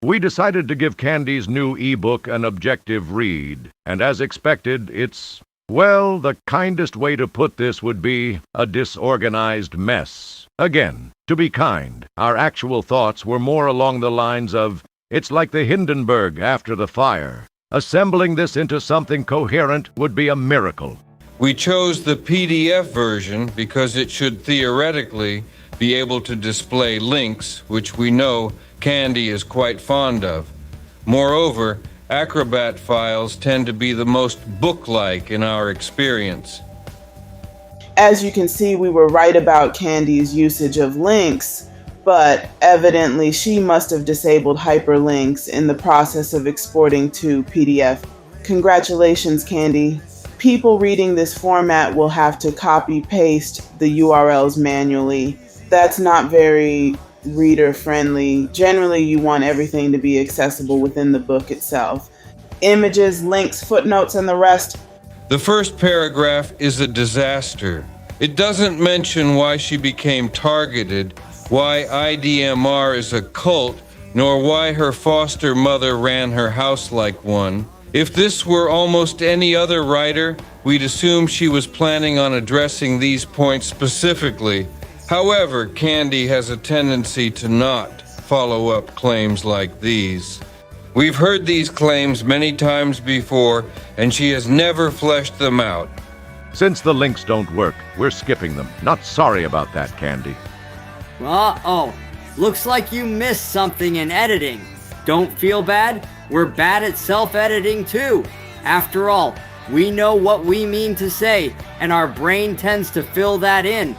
We decided to give Candy's new ebook an objective read, and as expected, it's, well, the kindest way to put this would be a disorganized mess. Again, to be kind, our actual thoughts were more along the lines of, it's like the Hindenburg after the fire. Assembling this into something coherent would be a miracle. We chose the PDF version because it should theoretically be able to display links, which we know Candy is quite fond of. Moreover, Acrobat files tend to be the most book-like in our experience. As you can see, we were right about Candy's usage of links, but evidently she must have disabled hyperlinks in the process of exporting to PDF. Congratulations, Candy. People reading this format will have to copy-paste the URLs manually. That's not very reader-friendly. Generally, you want everything to be accessible within the book itself. Images, links, footnotes, and the rest. The first paragraph is a disaster. It doesn't mention why she became targeted, why IDMR is a cult, nor why her foster mother ran her house like one. If this were almost any other writer, we'd assume she was planning on addressing these points specifically. However, Candy has a tendency to not follow up claims like these. We've heard these claims many times before, and she has never fleshed them out. Since the links don't work, we're skipping them. Not sorry about that, Candy. Uh-oh. Looks like you missed something in editing. Don't feel bad. We're bad at self-editing too. After all, we know what we mean to say, and our brain tends to fill that in.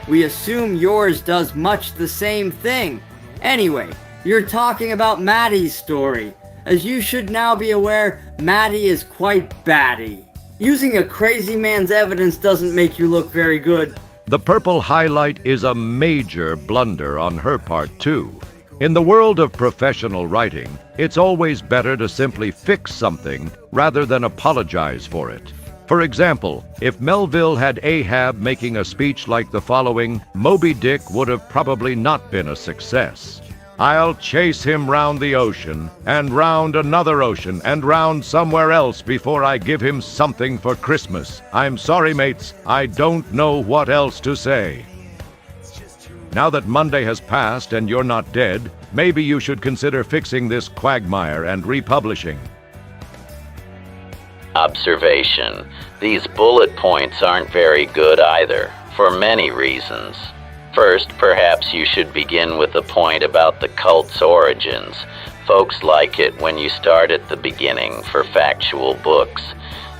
We assume yours does much the same thing. Anyway, you're talking about Maddie's story. As you should now be aware, Maddie is quite batty. Using a crazy man's evidence doesn't make you look very good. The purple highlight is a major blunder on her part, too. In the world of professional writing, it's always better to simply fix something rather than apologize for it. For example, if Melville had Ahab making a speech like the following, Moby Dick would have probably not been a success. I'll chase him round the ocean, and round another ocean, and round somewhere else before I give him something for Christmas. I'm sorry, mates, I don't know what else to say. Now that Monday has passed and you're not dead, maybe you should consider fixing this quagmire and republishing. Observation. These bullet points aren't very good either, for many reasons. First, perhaps you should begin with a point about the cult's origins. Folks like it when you start at the beginning for factual books.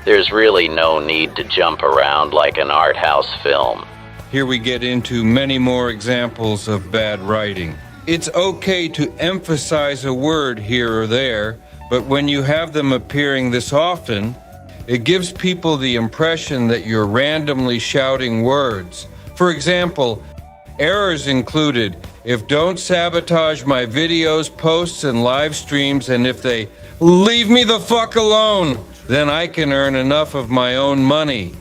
There's really no need to jump around like an art house film. Here we get into many more examples of bad writing. It's okay to emphasize a word here or there, but when you have them appearing this often, it gives people the impression that you're randomly shouting words. For example, errors included, if don't sabotage my videos, posts, and live streams, and if they leave me the fuck alone, then I can earn enough of my own money.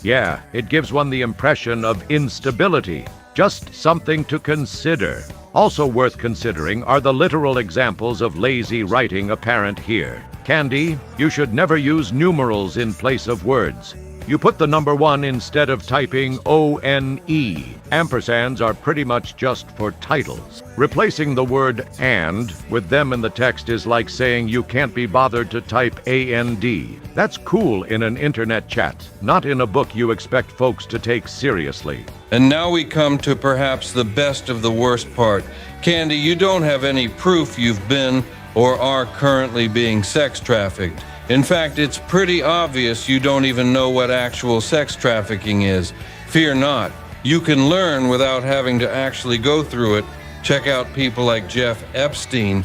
Yeah, it gives one the impression of instability. Just something to consider. Also worth considering are the literal examples of lazy writing apparent here. Candy, you should never use numerals in place of words. You put the number 1 instead of typing O-N-E. Ampersands are pretty much just for titles. Replacing the word and with them in the text is like saying you can't be bothered to type A-N-D. That's cool in an internet chat, not in a book you expect folks to take seriously. And now we come to perhaps the best of the worst part. Candy, you don't have any proof you've been or are currently being sex trafficked. In fact, it's pretty obvious you don't even know what actual sex trafficking is. Fear not. You can learn without having to actually go through it. Check out people like Jeff Epstein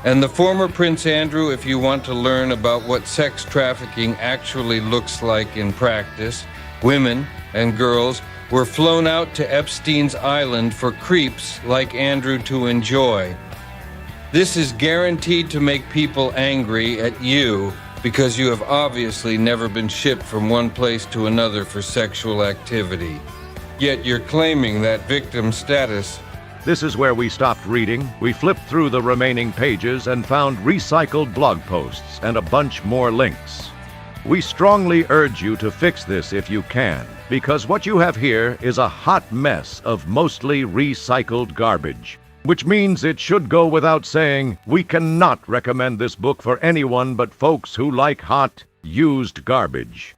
and the former Prince Andrew if you want to learn about what sex trafficking actually looks like in practice. Women and girls were flown out to Epstein's island for creeps like Andrew to enjoy. This is guaranteed to make people angry at you because you have obviously never been shipped from one place to another for sexual activity. Yet you're claiming that victim status This is where we stopped reading. We flipped through the remaining pages and found recycled blog posts and a bunch more links. We strongly urge you to fix this if you can, because what you have here is a hot mess of mostly recycled garbage. Which means it should go without saying, we cannot recommend this book for anyone but folks who like hot, used garbage.